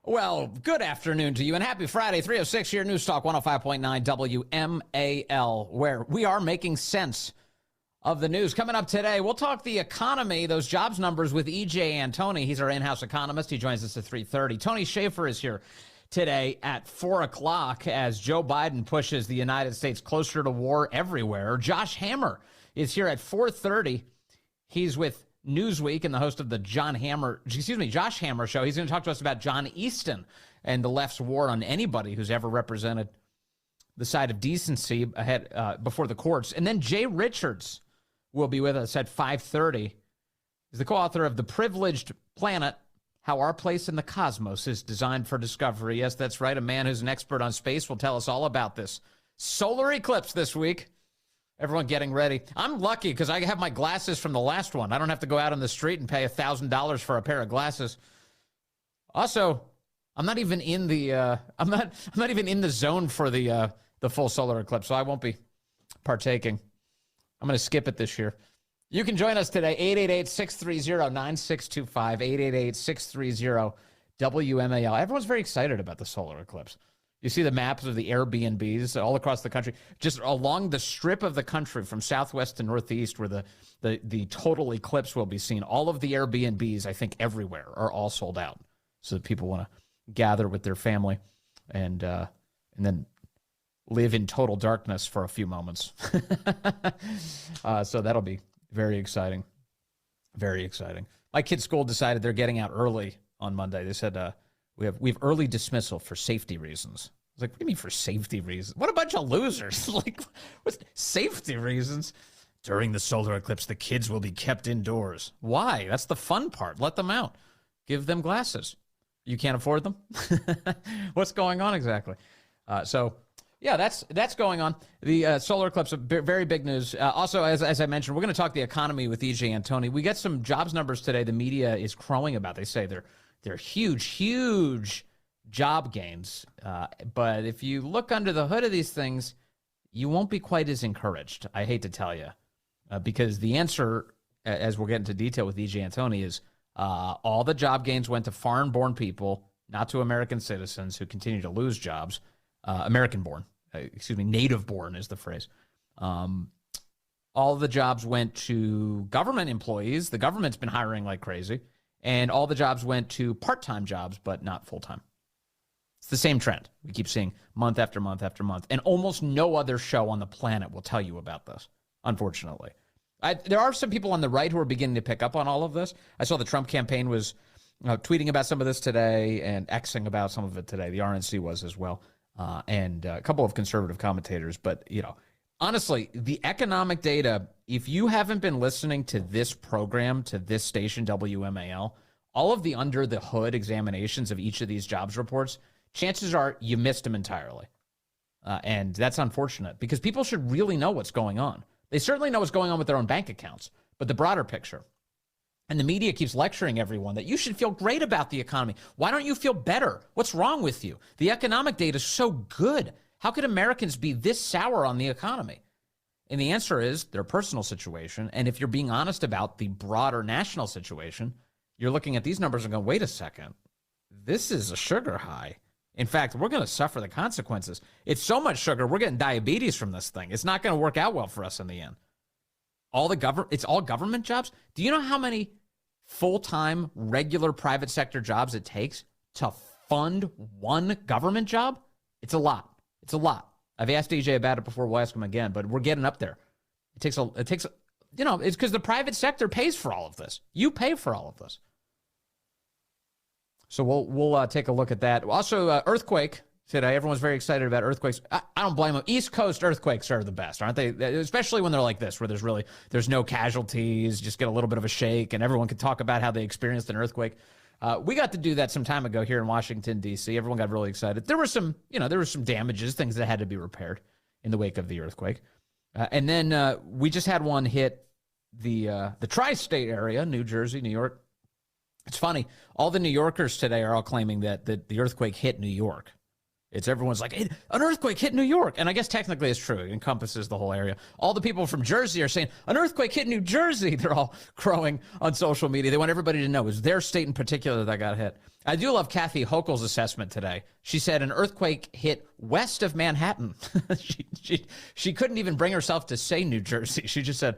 Well, good afternoon to you and happy Friday, 3:06 here, News Talk 105.9 WMAL, where we are making sense of the news. Coming up today, we'll talk the economy, those jobs numbers with EJ Antoni. He's our in-house economist. He joins us at 3:30. Tony Schaefer is here today at 4 o'clock as Joe Biden pushes the United States closer to war everywhere. Josh Hammer is here at 4:30. He's with Newsweek and the host of the Josh Hammer Show. He's going to talk to us about John Easton and the left's war on anybody who's ever represented the side of decency ahead before the courts. And then Jay Richards will be with us at 5:30. He's the co-author of The Privileged Planet, How Our Place in the Cosmos is Designed for Discovery. Yes, that's right. A man who's an expert on space will tell us all about this solar eclipse this week. Everyone getting ready. I'm lucky because I have my glasses from the last one. I don't have to go out on the street and pay $1,000 for a pair of glasses. Also, I'm not even in the I'm not even in the zone for the full solar eclipse, so I won't be partaking. I'm going to skip it this year. You can join us today, 888-630-9625, 888-630-WMAL. Everyone's very excited about the solar eclipse. You see the maps of the Airbnbs all across the country, just along the strip of the country from southwest to northeast where the total eclipse will be seen. All of the Airbnbs, I think everywhere, are all sold out so that people want to gather with their family and then live in total darkness for a few moments. So that'll be very exciting. Very exciting. My kids' school decided they're getting out early on Monday. They said, we have early dismissal for safety reasons. I was like, what do you mean for safety reasons? What a bunch of losers. Like, what's safety reasons? During the solar eclipse, the kids will be kept indoors. Why? That's the fun part. Let them out. Give them glasses. You can't afford them? What's going on exactly? Yeah, that's going on. The solar eclipse, very big news. Also, as I mentioned, we're going to talk the economy with EJ Antoni. We get some jobs numbers today the media is crowing about. They say they're huge job gains. But if you look under the hood of these things, you won't be quite as encouraged, I hate to tell you. Because the answer, as we'll get into detail with EJ Antoni, is all the job gains went to foreign-born people, not to American citizens who continue to lose jobs. American-born, native-born is the phrase. All the jobs went to government employees. The government's been hiring like crazy. And all the jobs went to part-time jobs, but not full-time. It's the same trend we keep seeing month after month after month. And almost no other show on the planet will tell you about this, unfortunately. There are some people on the right who are beginning to pick up on all of this. I saw the Trump campaign was tweeting about some of this today and Xing about some of it today. The RNC was as well. And a couple of conservative commentators. But, honestly, the economic data, if you haven't been listening to this program, to this station, WMAL, all of the under-the-hood examinations of each of these jobs reports, chances are you missed them entirely. And that's unfortunate because people should really know what's going on. They certainly know what's going on with their own bank accounts, but the broader picture. And the media keeps lecturing everyone that you should feel great about the economy. Why don't you feel better? What's wrong with you? The economic data is so good. How could Americans be this sour on the economy? And the answer is their personal situation. And if you're being honest about the broader national situation, you're looking at these numbers and going, wait a second, this is a sugar high. In fact, we're going to suffer the consequences. It's so much sugar, we're getting diabetes from this thing. It's not going to work out well for us in the end. It's all government jobs. Do you know how many full-time, regular private sector jobs it takes to fund one government job? It's a lot. It's a lot. I've asked EJ about it before. We'll ask him again, but we're getting up there. It's because the private sector pays for all of this. You pay for all of this. So we'll take a look at that. Also, earthquake today. Everyone's very excited about earthquakes. I don't blame them. East Coast earthquakes are the best, aren't they? Especially when they're like this, where there's no casualties, just get a little bit of a shake, and everyone can talk about how they experienced an earthquake. We got to do that some time ago here in Washington, D.C. Everyone got really excited. There were some damages, things that had to be repaired in the wake of the earthquake. And then we just had one hit the tri-state area, New Jersey, New York. It's funny. All the New Yorkers today are all claiming that the earthquake hit New York. Everyone's like, hey, an earthquake hit New York. And I guess technically it's true. It encompasses the whole area. All the people from Jersey are saying, an earthquake hit New Jersey. They're all crowing on social media. They want everybody to know it was their state in particular that got hit. I do love Kathy Hochul's assessment today. She said an earthquake hit west of Manhattan. she couldn't even bring herself to say New Jersey. She just said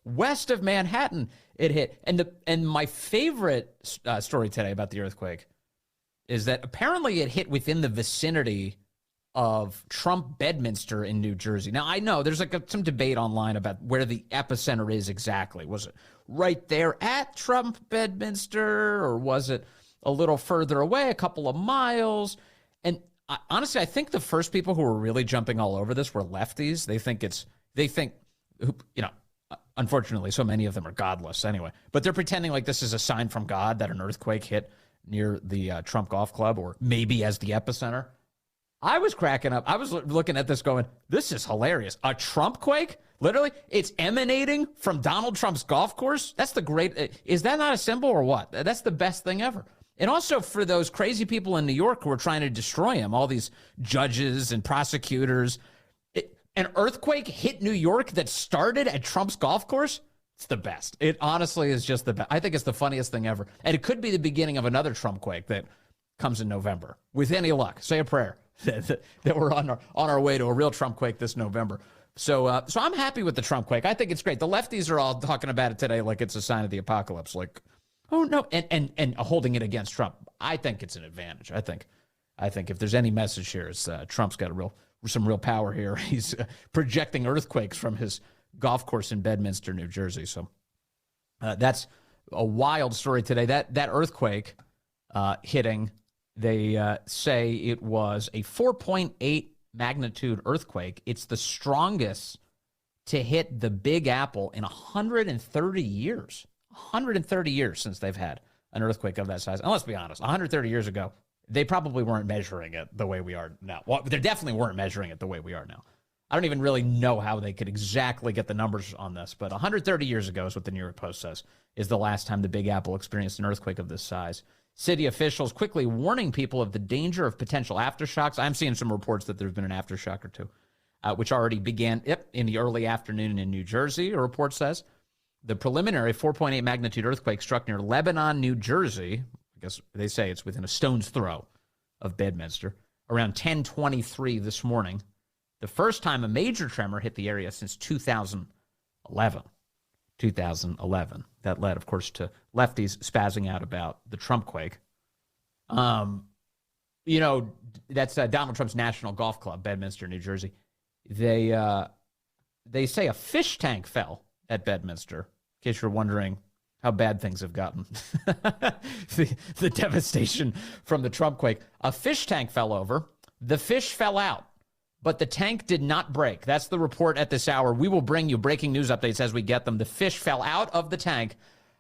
west of Manhattan it hit. And my favorite story today about the earthquake is that apparently it hit within the vicinity of Trump Bedminster in New Jersey. Now, I know there's some debate online about where the epicenter is exactly. Was it right there at Trump Bedminster, or was it a little further away, a couple of miles? And honestly, I think the first people who were really jumping all over this were lefties. They think, unfortunately, so many of them are godless anyway, but they're pretending like this is a sign from God that an earthquake hit near the Trump Golf Club, or maybe as the epicenter. I was cracking up. I was looking at this going, this is hilarious. A Trump quake? Literally, it's emanating from Donald Trump's golf course? That's the great... Is that not a symbol or what? That's the best thing ever. And also for those crazy people in New York who are trying to destroy him, all these judges and prosecutors, an earthquake hit New York that started at Trump's golf course? It's the best. It honestly is just the best. I think it's the funniest thing ever. And it could be the beginning of another Trump quake that comes in November. With any luck, say a prayer that we're on our way to a real Trump quake this November. So I'm happy with the Trump quake. I think it's great. The lefties are all talking about it today like it's a sign of the apocalypse. Like, oh no, and holding it against Trump. I think it's an advantage. I think if there's any message here, it's Trump's got some real power here. He's projecting earthquakes from his golf course in Bedminster, New Jersey. So that's a wild story today. That earthquake hitting, they say it was a 4.8 magnitude earthquake. It's the strongest to hit the Big Apple in 130 years. 130 years since they've had an earthquake of that size. And let's be honest, 130 years ago, they probably weren't measuring it the way we are now. Well, they definitely weren't measuring it the way we are now. I don't even really know how they could exactly get the numbers on this, but 130 years ago is what the New York Post says, is the last time the Big Apple experienced an earthquake of this size. City officials quickly warning people of the danger of potential aftershocks. I'm seeing some reports that there's been an aftershock or two, which already began in the early afternoon in New Jersey, a report says. The preliminary 4.8 magnitude earthquake struck near Lebanon, New Jersey. I guess they say it's within a stone's throw of Bedminster, around 10:23 this morning. The first time a major tremor hit the area since 2011. 2011. That led, of course, to lefties spazzing out about the Trump quake. That's Donald Trump's National Golf Club, Bedminster, New Jersey. They say a fish tank fell at Bedminster, in case you're wondering how bad things have gotten. the devastation from the Trump quake. A fish tank fell over. The fish fell out, but the tank did not break. That's the report at this hour. We will bring you breaking news updates as we get them. The fish fell out of the tank,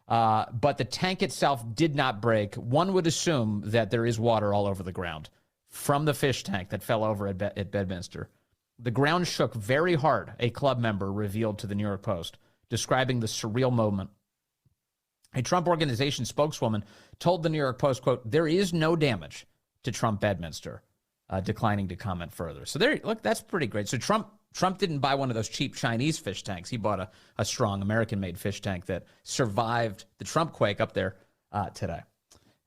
but the tank itself did not break. One would assume that there is water all over the ground from the fish tank that fell over at Bedminster. The ground shook very hard, a club member revealed to the New York Post, describing the surreal moment. A Trump Organization spokeswoman told the New York Post, quote, "There is no damage to Trump Bedminster," declining to comment further. So look, that's pretty great. So Trump didn't buy one of those cheap Chinese fish tanks. He bought a strong American-made fish tank that survived the Trump quake up there today.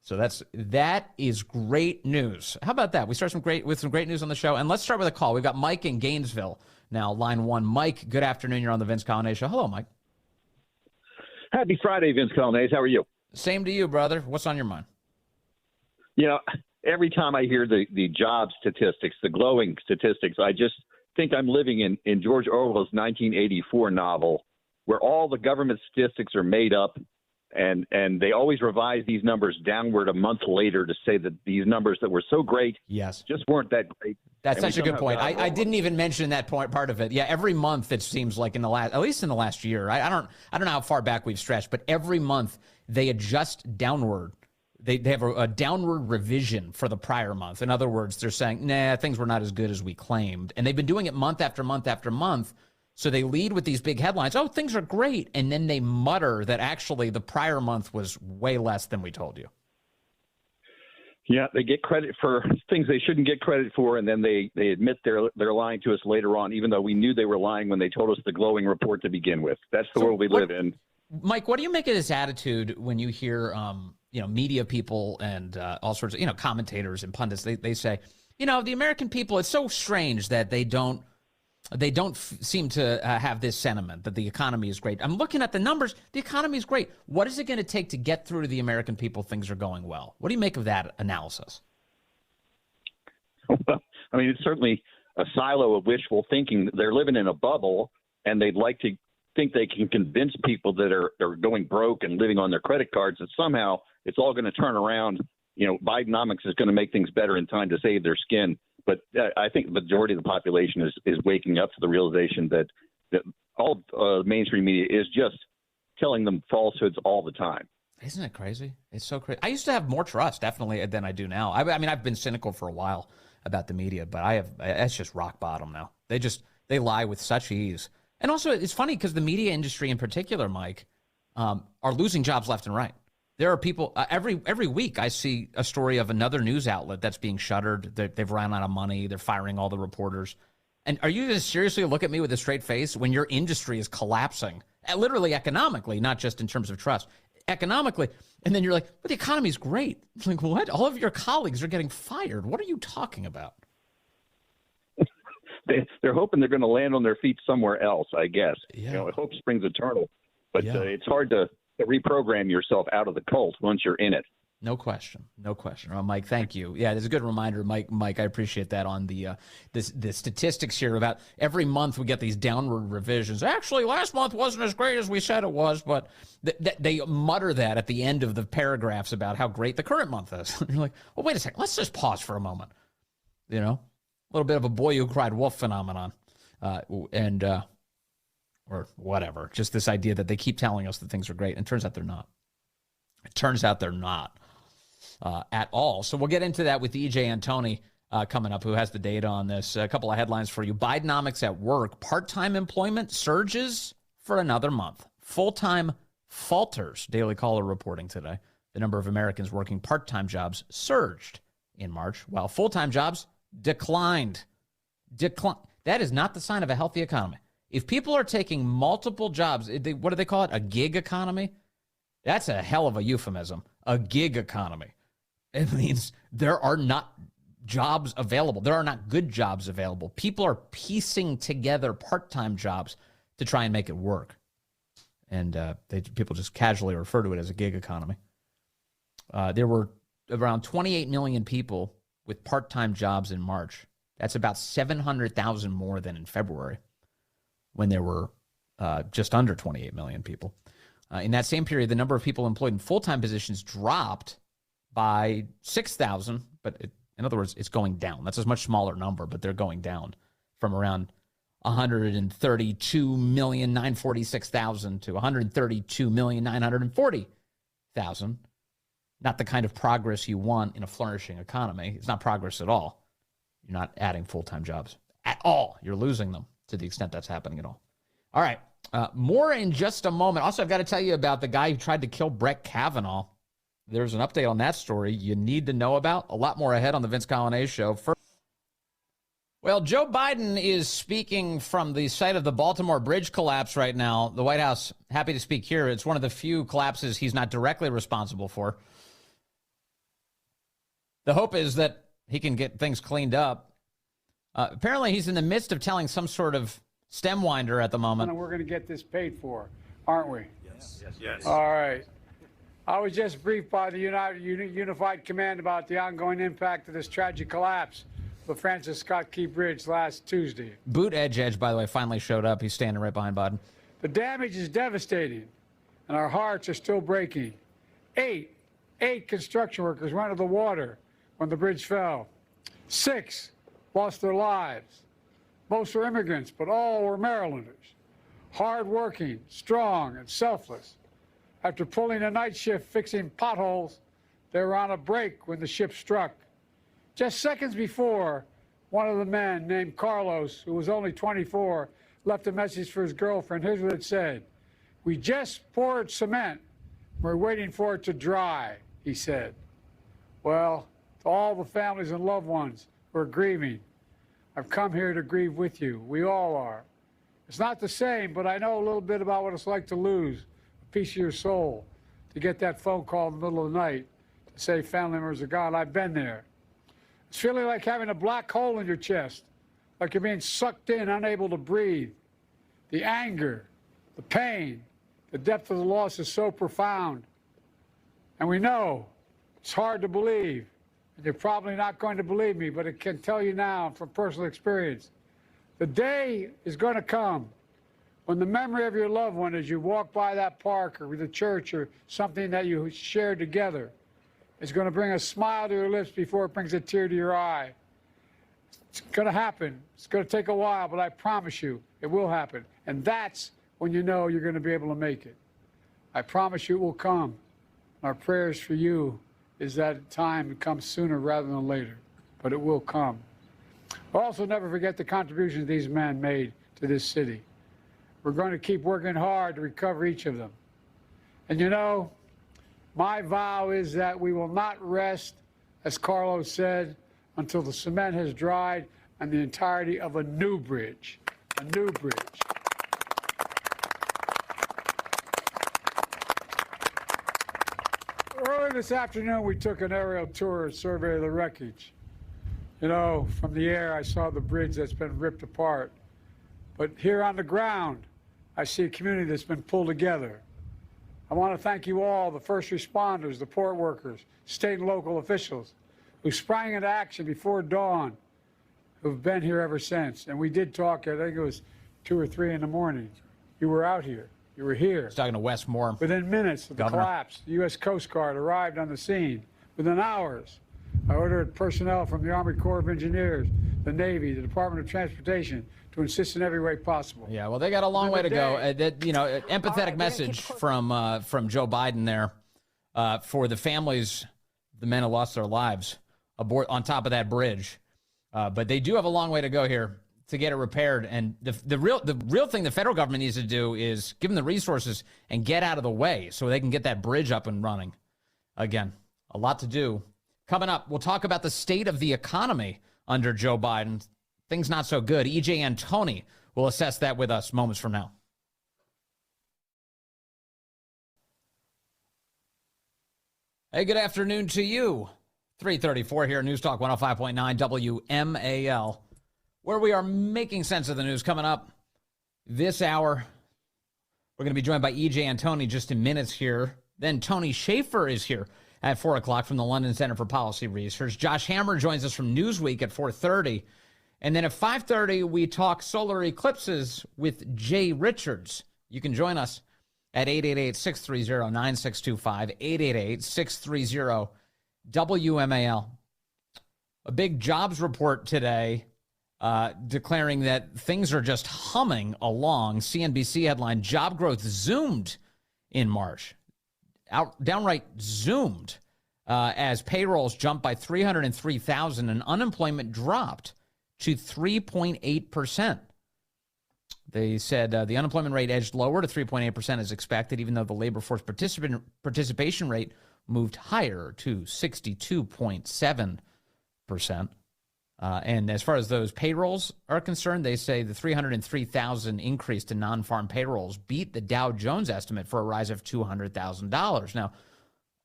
So that is great news. How about that? We start with some great news on the show, and let's start with a call. We've got Mike in Gainesville now, line one. Mike, good afternoon. You're on the Vince Coglianese Show. Hello, Mike. Happy Friday, Vince Coglianese. How are you? Same to you, brother. What's on your mind? Every time I hear the job statistics, the glowing statistics, I just think I'm living in George Orwell's 1984 novel, where all the government statistics are made up, and they always revise these numbers downward a month later to say that these numbers that were so great just weren't that great. That's such a good point. I didn't even mention that part of it. Yeah, every month it seems like at least in the last year. I don't know how far back we've stretched, but every month they adjust downward. They have a downward revision for the prior month. In other words, they're saying, nah, things were not as good as we claimed. And they've been doing it month after month after month. So they lead with these big headlines. Oh, things are great. And then they mutter that actually the prior month was way less than we told you. Yeah, they get credit for things they shouldn't get credit for, and then they admit they're lying to us later on, even though we knew they were lying when they told us the glowing report to begin with. That's the world we live in. Mike, what do you make of this attitude when you hear, media people and all sorts of, commentators and pundits? They say, the American people, it's so strange that they don't seem to have this sentiment that the economy is great. I'm looking at the numbers. The economy is great. What is it going to take to get through to the American people things are going well? What do you make of that analysis? Well, I mean, it's certainly a silo of wishful thinking. They're living in a bubble, and they'd like to think they can convince people that are going broke and living on their credit cards that somehow it's all going to turn around. Bidenomics is going to make things better in time to save their skin. But I think the majority of the population is waking up to the realization that all mainstream media is just telling them falsehoods all the time. Isn't it crazy? It's so crazy. I used to have more trust, definitely, than I do now. I mean, I've been cynical for a while about the media, but that's just rock bottom now. They lie with such ease. And also, it's funny because the media industry in particular, Mike, are losing jobs left and right. There are people every week I see a story of another news outlet that's being shuttered. They've run out of money. They're firing all the reporters. And are you going to seriously look at me with a straight face when your industry is collapsing, literally economically, not just in terms of trust, economically? And then you're like, but the economy's great. It's like, what? All of your colleagues are getting fired. What are you talking about? They're hoping they're going to land on their feet somewhere else, I guess. Yeah. Hope springs eternal. But yeah. It's hard to reprogram yourself out of the cult once you're in it. No question. Oh, Mike, thank you. Yeah, there's a good reminder, Mike. I appreciate that on the statistics here about every month we get these downward revisions. Actually, last month wasn't as great as we said it was, but they mutter that at the end of the paragraphs about how great the current month is. You're like, well, wait a second. Let's just pause for a moment. A little bit of a boy who cried wolf phenomenon, or whatever. Just this idea that they keep telling us that things are great, and it turns out they're not. It turns out they're not at all. So we'll get into that with EJ Antoni coming up, who has the data on this. A couple of headlines for you. Bidenomics at work. Part-time employment surges for another month. Full-time falters. Daily Caller reporting today. The number of Americans working part-time jobs surged in March, while full-time jobs declined. That is not the sign of a healthy economy. If people are taking multiple jobs, what do they call it? A gig economy? That's a hell of a euphemism. A gig economy. It means there are not jobs available. There are not good jobs available. People are piecing together part-time jobs to try and make it work. And people just casually refer to it as a gig economy. There were around 28 million people with part-time jobs in March. That's about 700,000 more than in February, when there were just under 28 million people. In that same period, the number of people employed in full-time positions dropped by 6,000, but in other words, it's going down. That's a much smaller number, but they're going down from around 132,946,000 to 132,940,000. Not the kind of progress you want in a flourishing economy. It's not progress at all. You're not adding full-time jobs at all. You're losing them to the extent that's happening at all. All right. More in just a moment. Also, I've got to tell you about the guy who tried to kill Brett Kavanaugh. There's an update on that story you need to know about. A lot more ahead on the Vince Coglianese Show. Well, Joe Biden is speaking from the site of the Baltimore bridge collapse right now. The White House, happy to speak here. It's one of the few collapses he's not directly responsible for. The hope is that he can get things cleaned up. Apparently, he's in the midst of telling some sort of stem winder at the moment. We're going to get this paid for, aren't we? Yes. All right. I was just briefed by the Unified Command about the ongoing impact of this tragic collapse of the Francis Scott Key Bridge last Tuesday. Boot Edge, by the way, finally showed up. He's standing right behind Biden. The damage is devastating, and our hearts are still breaking. Eight construction workers went into the water when the bridge fell. 6 lost their lives. Most were immigrants, but all were Marylanders. Hard-working, strong, and selfless. After pulling a night shift fixing potholes, they were on a break when the ship struck. Just seconds before, one of the men, named Carlos, who was only 24, left a message for his girlfriend. Here's what it said. "We just poured cement. We're waiting for it to dry," he said. Well, To all the families and loved ones who are grieving, I've come here to grieve with you. We all are. It's not the same, but I know a little bit about what it's like to lose a piece of your soul, to get that phone call in the middle of the night to say family members are gone. I've been there. It's feeling like having a black hole in your chest, like you're being sucked in, unable to breathe. The anger, the pain, the depth of the loss is so profound. And we know it's hard to believe. And you're probably not going to believe me, but I can tell you now from personal experience, the day is going to come when the memory of your loved one as you walk by that park or the church or something that you shared together is going to bring a smile to your lips before it brings a tear to your eye. It's going to happen. It's going to take a while, but I promise you it will happen. And that's when you know you're going to be able to make it. I promise you it will come. Our prayers for you is that time comes sooner rather than later, but it will come. Also, never forget the contributions these men made to this city. We're going to keep working hard to recover each of them. And you know, my vow is that we will not rest, as Carlos said, until the cement has dried on the entirety of a new bridge. A new bridge. Early this afternoon, we took an aerial tour, survey of the wreckage. You know, from the air, I saw the bridge that's been ripped apart. But here on the ground, I see a community that's been pulled together. I want to thank you all, the first responders, the port workers, state and local officials, who sprang into action before dawn, who've been here ever since. And we did talk, I think it was 2 or 3 in the morning. You were out here. You were here. He's talking to Wes Moore. Within minutes of the collapse, the U.S. Coast Guard arrived on the scene. Within hours, I ordered personnel from the Army Corps of Engineers, the Navy, the Department of Transportation to assist in every way possible. Yeah, well, they got a long way to go. Empathetic message from Joe Biden there for the families, the men who lost their lives aboard on top of that bridge. But they do have a long way to go here to get it repaired. And the real thing the federal government needs to do is give them the resources and get out of the way so they can get that bridge up and running. Again, a lot to do. Coming up, we'll talk about the state of the economy under Joe Biden. Things not so good. EJ Antoni will assess that with us moments from now. Hey, good afternoon to you. 3:34 here, News Talk 105.9 WMAL, where we are making sense of the news. Coming up this hour, we're going to be joined by EJ Antoni just in minutes here. Then Tony Schaefer is here at 4 o'clock from the London Center for Policy Research. Josh Hammer joins us from Newsweek at 4:30. And then at 5:30, we talk solar eclipses with Jay Richards. You can join us at 888-630-9625, 888-630-WMAL. A big jobs report today declaring that things are just humming along. CNBC headline, job growth zoomed in March. Downright zoomed as payrolls jumped by 303,000 and unemployment dropped to 3.8%. They said the unemployment rate edged lower to 3.8% as expected, even though the labor force participation rate moved higher to 62.7%. And as far as those payrolls are concerned, they say the 303,000 increase to non-farm payrolls beat the Dow Jones estimate for a rise of $200,000. Now,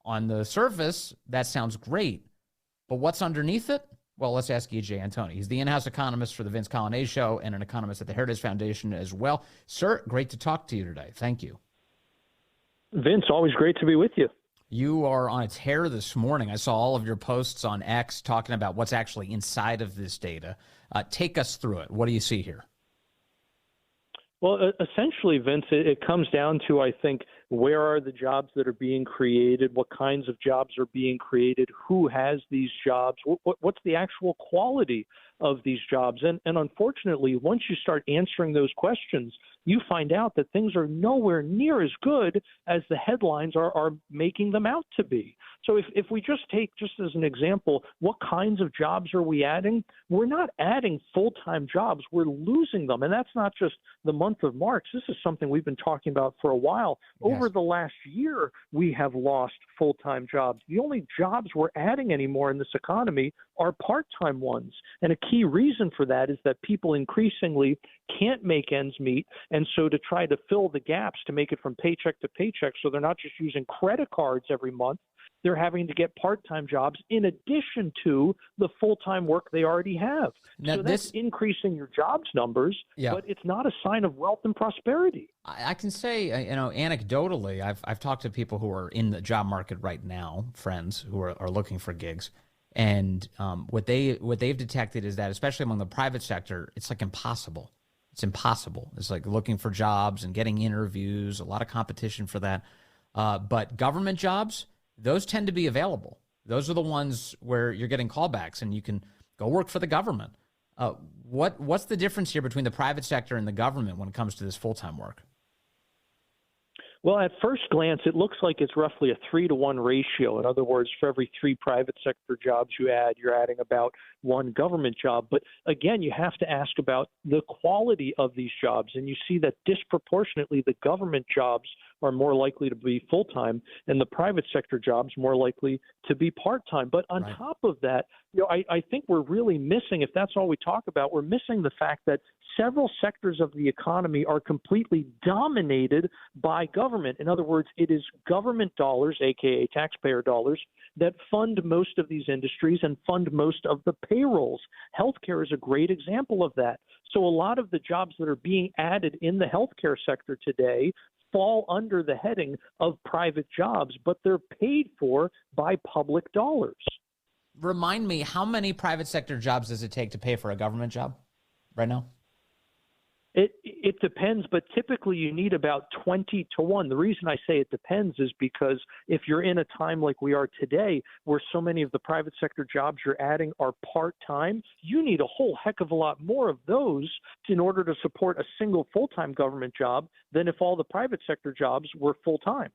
on the surface, that sounds great, but what's underneath it? Well, let's ask EJ Antoni. He's the in-house economist for the Vince Coglianese Show and an economist at the Heritage Foundation as well. Sir, great to talk to you today. Thank you. Vince, always great to be with you. You are on a tear this morning. I saw all of your posts on X talking about what's actually inside of this data. Take us through it. What do you see here? Well, essentially, Vince, it comes down to, I think, where are the jobs that are being created? What kinds of jobs are being created? Who has these jobs? What's the actual quality of these jobs? And unfortunately, once you start answering those questions, you find out that things are nowhere near as good as the headlines are making them out to be. So if we just take, just as an example, what kinds of jobs are we adding? We're not adding full-time jobs. We're losing them. And that's not just the month of March. This is something we've been talking about for a while. Over over the last year, we have lost full-time jobs. The only jobs we're adding anymore in this economy are part-time ones. And a key reason for that is that people increasingly can't make ends meet. And so to try to fill the gaps to make it from paycheck to paycheck, so they're not just using credit cards every month, they're having to get part-time jobs in addition to the full-time work they already have. Now, so that's increasing your jobs numbers, but it's not a sign of wealth and prosperity. I can say, anecdotally, I've talked to people who are in the job market right now, friends who are looking for gigs, and what they've detected is that, especially among the private sector, it's like impossible. It's impossible. It's like looking for jobs and getting interviews, a lot of competition for that. But government jobs, those tend to be available. Those are the ones where you're getting callbacks and you can go work for the government. What's the difference here between the private sector and the government when it comes to this full-time work? Well, at first glance, it looks like it's roughly a 3-to-1 ratio. In other words, for every 3 private sector jobs you add, you're adding about 1 government job. But again, you have to ask about the quality of these jobs. And you see that disproportionately, the government jobs are more likely to be full-time and the private sector jobs more likely to be part-time. But on top of that, I think we're really missing, if that's all we talk about, we're missing the fact that several sectors of the economy are completely dominated by government. In other words, it is government dollars, aka taxpayer dollars, that fund most of these industries and fund most of the payrolls. Healthcare is a great example of that. So a lot of the jobs that are being added in the healthcare sector today fall under the heading of private jobs, but they're paid for by public dollars. Remind me, how many private sector jobs does it take to pay for a government job right now? It depends, but typically you need about 20-to-1. The reason I say it depends is because if you're in a time like we are today, where so many of the private sector jobs you're adding are part-time, you need a whole heck of a lot more of those in order to support a single full-time government job than if all the private sector jobs were full-time.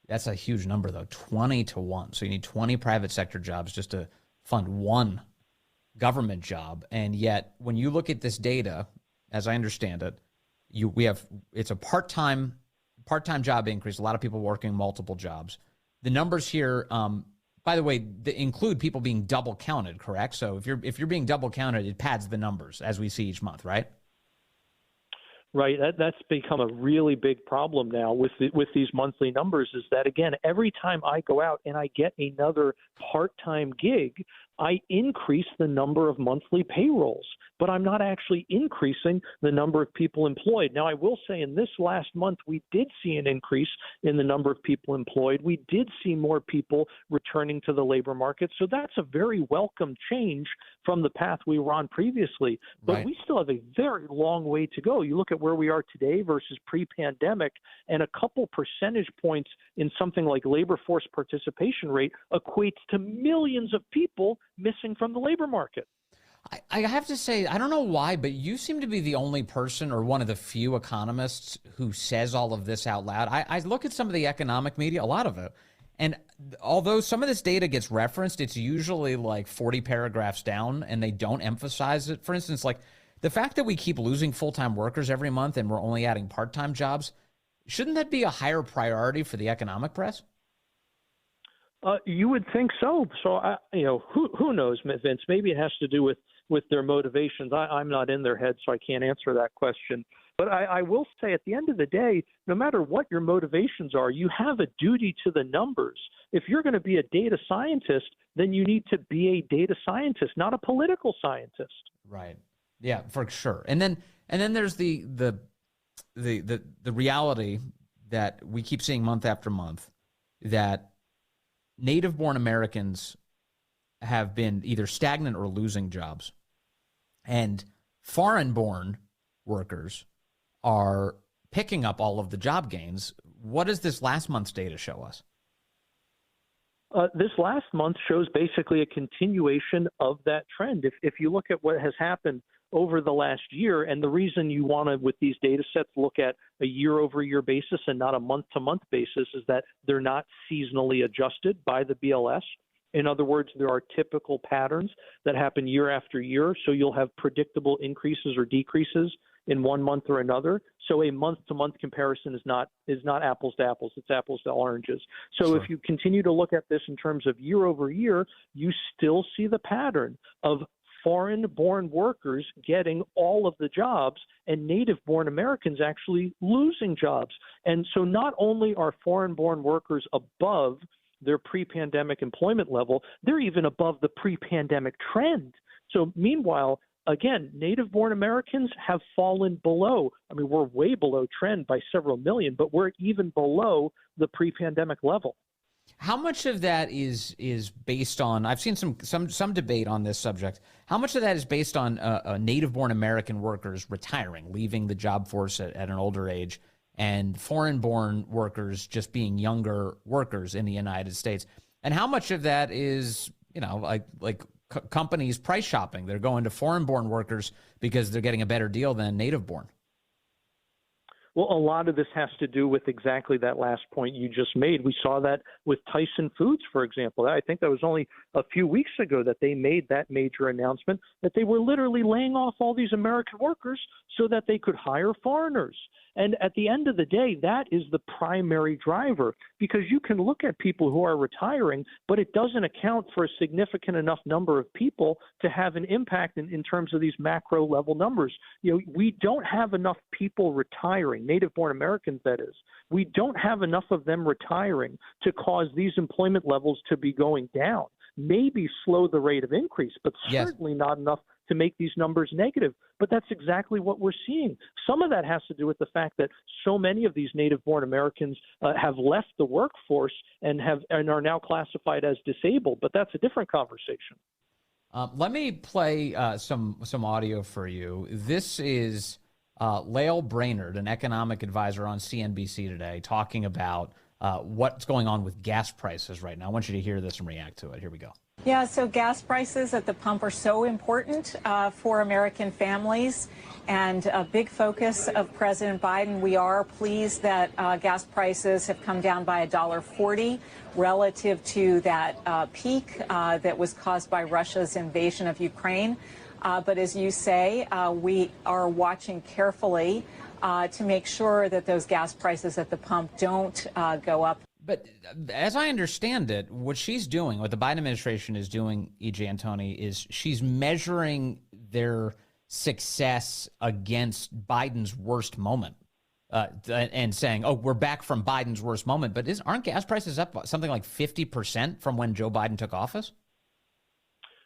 That's a huge number, though, 20-to-1. So you need 20 private sector jobs just to fund 1 government job. And yet, when you look at this data, as I understand it, it's a part-time job increase. A lot of people working multiple jobs. The numbers here, by the way, they include people being double counted, correct? So if you're being double counted, it pads the numbers as we see each month, right? Right. That's become a really big problem now with these monthly numbers, is that, again, every time I go out and I get another part-time gig, I increase the number of monthly payrolls, but I'm not actually increasing the number of people employed. Now, I will say in this last month, we did see an increase in the number of people employed. We did see more people returning to the labor market. So that's a very welcome change from the path we were on previously. But we still have a very long way to go. You look at where we are today versus pre-pandemic, and a couple percentage points in something like labor force participation rate equates to millions of people missing from the labor market. I have to say, I don't know why, but you seem to be the only person or one of the few economists who says all of this out loud. I look at some of the economic media, a lot of it, and although some of this data gets referenced, it's usually like 40 paragraphs down, and they don't emphasize it. For instance, like the fact that we keep losing full-time workers every month and we're only adding part-time jobs, shouldn't that be a higher priority for the economic press? You would think so. So, who knows, Vince? Maybe it has to do with their motivations. I'm not in their head, so I can't answer that question. But I will say at the end of the day, no matter what your motivations are, you have a duty to the numbers. If you're going to be a data scientist, then you need to be a data scientist, not a political scientist. Right. Yeah, for sure. And then there's the reality that we keep seeing month after month, that native-born Americans have been either stagnant or losing jobs, and foreign-born workers are picking up all of the job gains. What does this last month's data show us? This last month shows basically a continuation of that trend. If you look at what has happened over the last year, and the reason you want to, with these data sets, look at a year-over-year basis and not a month-to-month basis, is that they're not seasonally adjusted by the BLS. In other words, there are typical patterns that happen year after year, so you'll have predictable increases or decreases in one month or another. So a month-to-month comparison is not apples to apples. It's apples to oranges. So Sure. if you continue to look at this in terms of year over year, you still see the pattern of foreign-born workers getting all of the jobs and native-born Americans actually losing jobs. And so not only are foreign-born workers above their pre-pandemic employment level, they're even above the pre-pandemic trend. So meanwhile, again, native-born Americans have fallen below. I mean, we're way below trend by several million, but we're even below the pre-pandemic level. How much of that is based on? I've seen some debate on this subject. How much of that is based on native-born American workers retiring, leaving the job force at an older age, and foreign-born workers just being younger workers in the United States? And how much of that is, like companies price shopping? They're going to foreign-born workers because they're getting a better deal than native-born. Well, a lot of this has to do with exactly that last point you just made. We saw that with Tyson Foods, for example. I think that was only a few weeks ago that they made that major announcement that they were literally laying off all these American workers so that they could hire foreigners. And at the end of the day, that is the primary driver, because you can look at people who are retiring, but it doesn't account for a significant enough number of people to have an impact in terms of these macro level numbers. We don't have enough people retiring, native-born Americans, that is. We don't have enough of them retiring to cause these employment levels to be going down. Maybe slow the rate of increase, but certainly not enough to make these numbers negative. But that's exactly what we're seeing. Some of that has to do with the fact that so many of these native-born Americans have left the workforce and are now classified as disabled. But that's a different conversation. Let me play some audio for you. This is Lael Brainerd, an economic advisor on CNBC today, talking about what's going on with gas prices right now. I want you to hear this and react to it. Here we go. Yeah, so gas prices at the pump are so important for American families, and a big focus of President Biden. We are pleased that gas prices have come down by $1.40 relative to that peak that was caused by Russia's invasion of Ukraine. But as you say, we are watching carefully to make sure that those gas prices at the pump don't go up. But as I understand it, what she's doing, what the Biden administration is doing, EJ Antoni, is she's measuring their success against Biden's worst moment and saying, oh, we're back from Biden's worst moment. But aren't gas prices up something like 50% from when Joe Biden took office?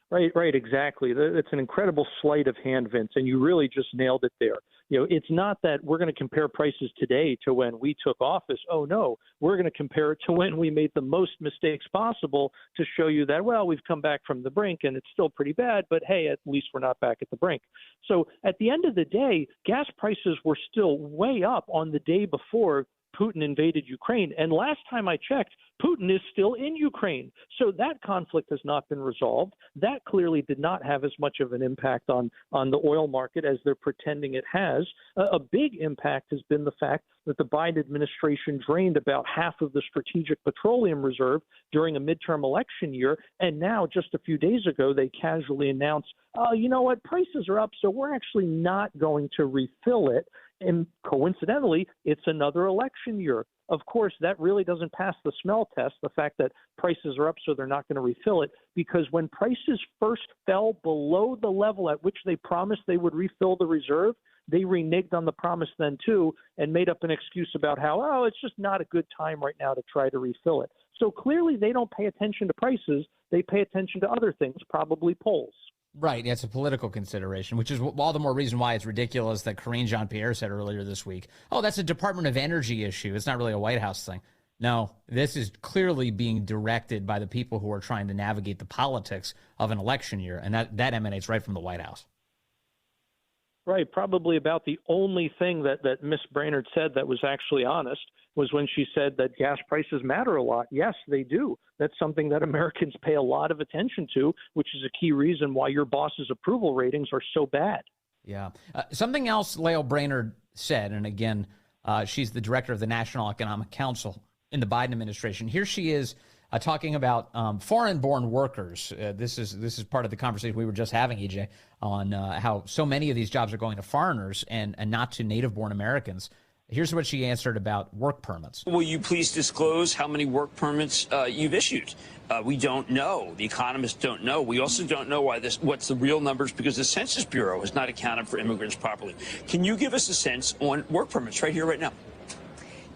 Right, exactly. It's an incredible sleight of hand, Vince, and you really just nailed it there. It's not that we're going to compare prices today to when we took office. Oh, no, we're going to compare it to when we made the most mistakes possible to show you that, well, we've come back from the brink and it's still pretty bad, but hey, at least we're not back at the brink. So at the end of the day, gas prices were still way up on the day before Putin invaded Ukraine. And last time I checked, Putin is still in Ukraine. So that conflict has not been resolved. That clearly did not have as much of an impact on the oil market as they're pretending it has. A big impact has been the fact that the Biden administration drained about half of the strategic petroleum reserve during a midterm election year. And now, just a few days ago, they casually announced, oh, you know what, prices are up, so we're actually not going to refill it. And coincidentally, it's another election year. Of course, that really doesn't pass the smell test, the fact that prices are up so they're not going to refill it, because when prices first fell below the level at which they promised they would refill the reserve, they reneged on the promise then too and made up an excuse about how, oh, it's just not a good time right now to try to refill it. So clearly they don't pay attention to prices. They pay attention to other things, probably polls. Right. It's a political consideration, which is all the more reason why it's ridiculous that Karine Jean-Pierre said earlier this week, oh, that's a Department of Energy issue. It's not really a White House thing. No, this is clearly being directed by the people who are trying to navigate the politics of an election year. And that emanates right from the White House. Right. Probably about the only thing that Ms. Brainerd said that was actually honest was when she said that gas prices matter a lot. Yes, they do. That's something that Americans pay a lot of attention to, which is a key reason why your boss's approval ratings are so bad. Yeah. Something else Lael Brainerd said, and again, she's the director of the National Economic Council in the Biden administration. Here she is talking about foreign-born workers. This is part of the conversation we were just having, EJ, on how so many of these jobs are going to foreigners and not to native-born Americans. Here's what she answered about work permits. Will you please disclose how many work permits you've issued? We don't know. The economists don't know. We also don't know what's the real numbers because the Census Bureau has not accounted for immigrants properly. Can you give us a sense on work permits right here, right now?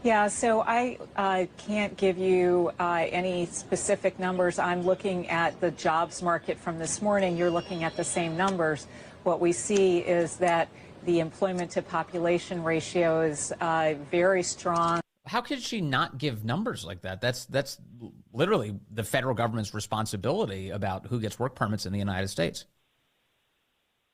Yeah, so I can't give you any specific numbers. I'm looking at the jobs market from this morning. You're looking at the same numbers. What we see is that the employment to population ratio is very strong. How could she not give numbers like that? That's literally the federal government's responsibility about who gets work permits in the United States.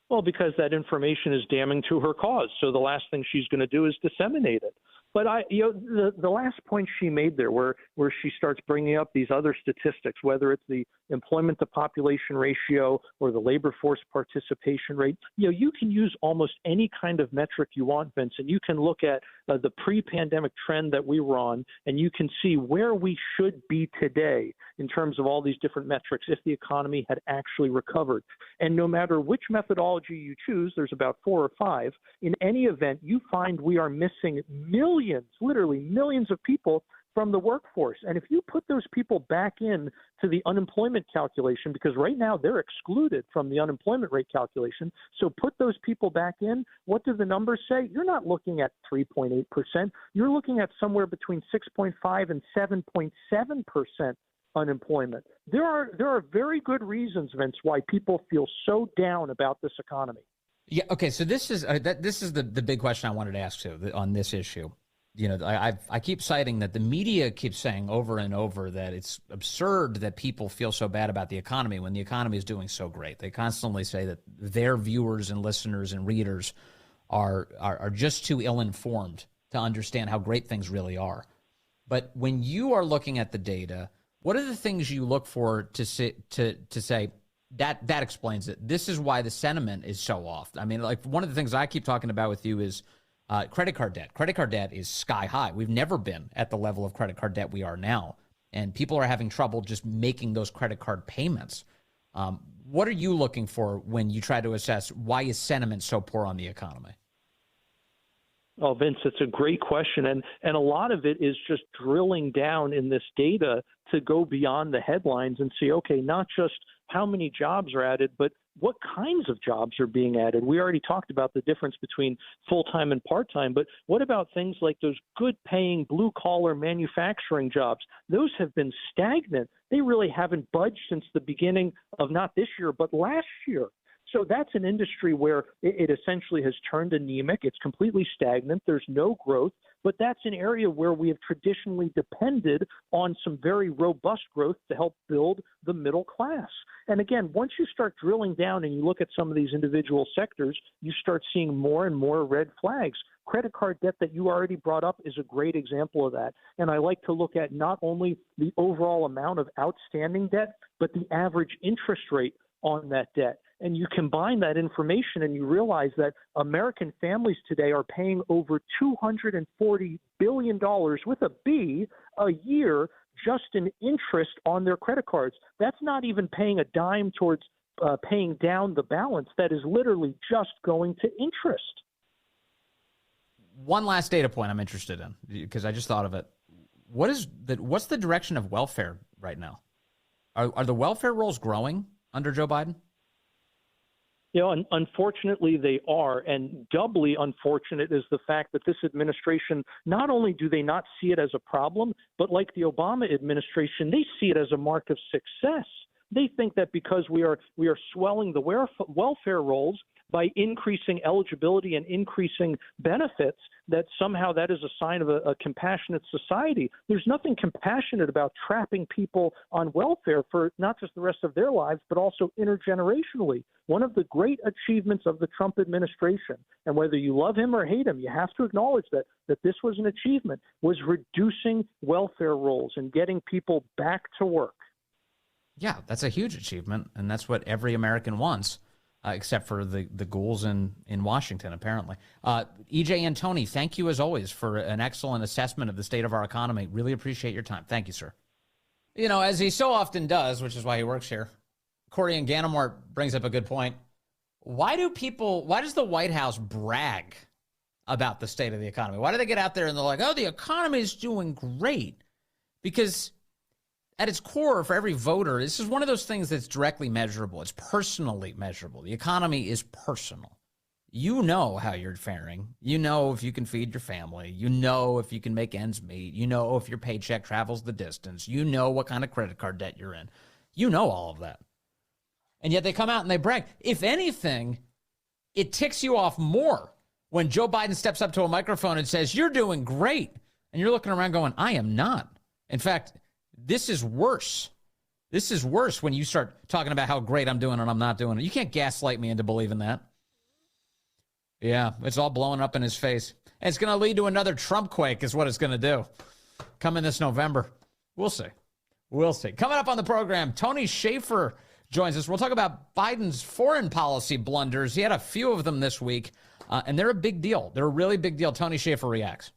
Well, because that information is damning to her cause. So the last thing she's going to do is disseminate it. But the last point she made there, where she starts bringing up these other statistics, whether it's the employment to population ratio or the labor force participation rate, you can use almost any kind of metric you want, Vince, and you can look at the pre-pandemic trend that we were on, and you can see where we should be today in terms of all these different metrics if the economy had actually recovered. And no matter which methodology you choose, there's about 4 or 5. In any event, you find we are missing millions, literally millions of people from the workforce. And if you put those people back in to the unemployment calculation, because right now they're excluded from the unemployment rate calculation, so put those people back in, what do the numbers say? You're not looking at 3.8%. You're looking at somewhere between 6.5 and 7.7% unemployment. There are very good reasons, Vince, why people feel so down about this economy. Yeah. Okay. So this is the big question I wanted to ask too on this issue. I keep citing that the media keeps saying over and over that it's absurd that people feel so bad about the economy when the economy is doing so great. They constantly say that their viewers and listeners and readers are just too ill-informed to understand how great things really are. But when you are looking at the data, what are the things you look for to say that explains it? This is why the sentiment is so off. I mean, like one of the things I keep talking about with you is credit card debt. Credit card debt is sky high. We've never been at the level of credit card debt we are now. And people are having trouble just making those credit card payments. What are you looking for when you try to assess why is sentiment so poor on the economy? Oh, Vince, it's a great question. And a lot of it is just drilling down in this data to go beyond the headlines and see, okay, not just how many jobs are added, but what kinds of jobs are being added. We already talked about the difference between full-time and part-time, but what about things like those good-paying blue-collar manufacturing jobs? Those have been stagnant. They really haven't budged since the beginning of not this year, but last year. So that's an industry where it essentially has turned anemic. It's completely stagnant. There's no growth. But that's an area where we have traditionally depended on some very robust growth to help build the middle class. And again, once you start drilling down and you look at some of these individual sectors, you start seeing more and more red flags. Credit card debt that you already brought up is a great example of that. And I like to look at not only the overall amount of outstanding debt, but the average interest rate on that debt. And you combine that information and you realize that American families today are paying over $240 billion with a B a year just in interest on their credit cards. That's not even paying a dime towards paying down the balance. That is literally just going to interest. One last data point I'm interested in because I just thought of it. What's the direction of welfare right now? Are the welfare rolls growing under Joe Biden? Unfortunately, they are. And doubly unfortunate is the fact that this administration, not only do they not see it as a problem, but like the Obama administration, they see it as a mark of success. They think that because we are swelling the welfare rolls by increasing eligibility and increasing benefits, that somehow that is a sign of a compassionate society. There's nothing compassionate about trapping people on welfare for not just the rest of their lives, but also intergenerationally. One of the great achievements of the Trump administration, and whether you love him or hate him, you have to acknowledge that this was an achievement, was reducing welfare rolls and getting people back to work. Yeah, that's a huge achievement, and that's what every American wants. Except for the ghouls in Washington, apparently. EJ Antoni, thank you as always for an excellent assessment of the state of our economy. Really appreciate your time. Thank you, sir. You know, as he so often does, which is why he works here, Corey and Ganamort brings up a good point. Why does the White House brag about the state of the economy? Why do they get out there and they're like, oh, the economy is doing great? Because at its core, for every voter, this is one of those things that's directly measurable. It's personally measurable. The economy is personal. You know how you're faring. You know if you can feed your family. You know if you can make ends meet. You know if your paycheck travels the distance. You know what kind of credit card debt you're in. You know all of that. And yet they come out and they brag. If anything, it ticks you off more when Joe Biden steps up to a microphone and says, you're doing great. And you're looking around going, I am not. In fact, this is worse. This is worse when you start talking about how great I'm doing and I'm not doing it. You can't gaslight me into believing that. Yeah, it's all blowing up in his face. And it's going to lead to another Trump quake is what it's going to do. Coming this November. We'll see. We'll see. Coming up on the program, Tony Shaffer joins us. We'll talk about Biden's foreign policy blunders. He had a few of them this week, and they're a big deal. They're a really big deal. Tony Shaffer reacts.